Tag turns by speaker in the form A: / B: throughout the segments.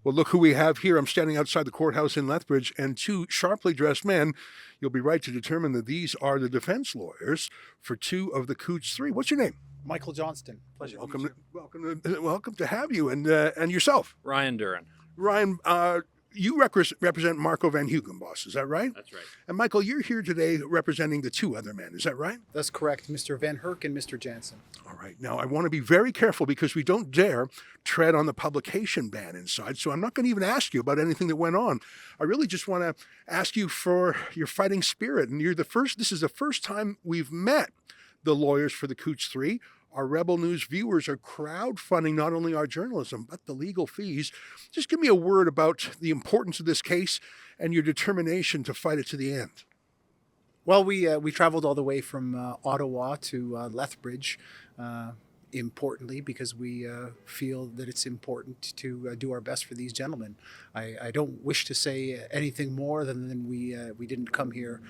A: Well, look who we have here. I'm standing outside the courthouse in Lethbridge, and two sharply dressed men. You'll be right to determine that these are the defense lawyers for two of the Coutts Three. What's your name?
B: Michael Johnston. Pleasure to meet you.
A: Welcome to have you, and yourself,
C: Ryan Duran.
A: Ryan. You represent Marco Van Hugenbos, is that right?
C: That's right.
A: And Michael, you're here today representing the two other men, is that right?
B: That's correct, Mr. Van Herk and Mr. Jansen.
A: All right. Now, I want to be very careful because we don't dare tread on the publication ban inside, so I'm not going to even ask you about anything that went on. I really just want to ask you for your fighting spirit, and this is the first time we've met the lawyers for the Coutts Three. Our Rebel News viewers are crowdfunding not only our journalism, but the legal fees. Just give me a word about the importance of this case and your determination to fight it to the end.
B: Well, we traveled all the way from Ottawa to Lethbridge, importantly, because we feel that it's important to do our best for these gentlemen. I don't wish to say anything more than we didn't come here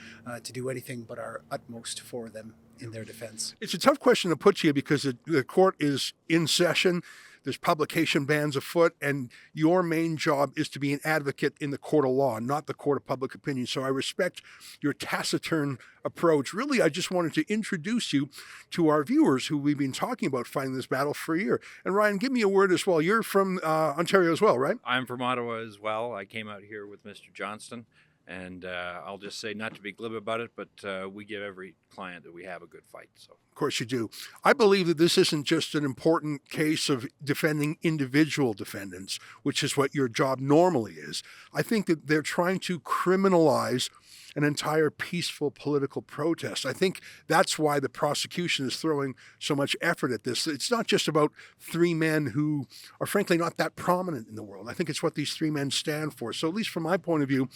B: to do anything but our utmost for them in their defense.
A: It's a tough question to put to you because the court is in session. There's publication bans afoot, and your main job is to be an advocate in the court of law, not the court of public opinion. So I respect your taciturn approach. Really, I just wanted to introduce you to our viewers who we've been talking about fighting this battle for a year. And Ryan, give me a word as well. You're from Ontario as well, right?
C: I'm from Ottawa as well. I came out here with Mr. Johnston, and I'll just say, not to be glib about it, but we give every client that we have a good fight. So,
A: of course you do. I believe that this isn't just an important case of defending individual defendants, which is what your job normally is. I think that they're trying to criminalize an entire peaceful political protest. I think that's why the prosecution is throwing so much effort at this. It's not just about three men who are frankly not that prominent in the world. I think it's what these three men stand for. So at least from my point of view,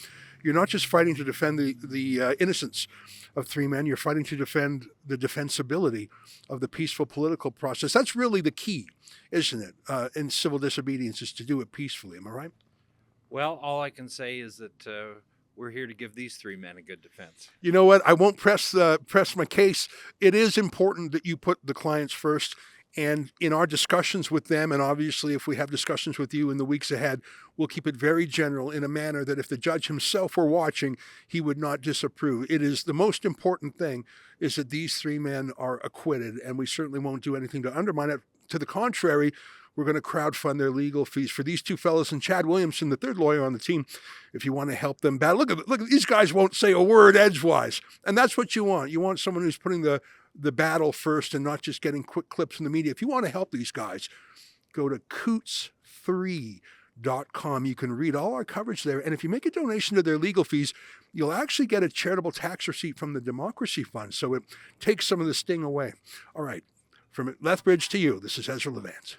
A: you're not just fighting to defend the innocence of three men, you're fighting to defend the defensibility of the peaceful political process. That's really the key, isn't it, in civil disobedience, is to do it peacefully. Am I right?
C: well, all I can say is that we're here to give these three men a good defense.
A: You know what? I won't press my case. It is important that you put the clients first. And in our discussions with them, and obviously if we have discussions with you in the weeks ahead, we'll keep it very general in a manner that if the judge himself were watching, he would not disapprove. It is the most important thing is that these three men are acquitted, and we certainly won't do anything to undermine it. To the contrary, we're going to crowdfund their legal fees for these two fellows and Chad Williamson, the third lawyer on the team, if you want to help them battle. Look, these guys won't say a word edgewise. And that's what you want. You want someone who's putting the battle first and not just getting quick clips in the media. If you want to help these guys, go to Coutts3.com. You can read all our coverage there. And if you make a donation to their legal fees, you'll actually get a charitable tax receipt from the Democracy Fund. So it takes some of the sting away. All right. From Lethbridge to you, this is Ezra Levant.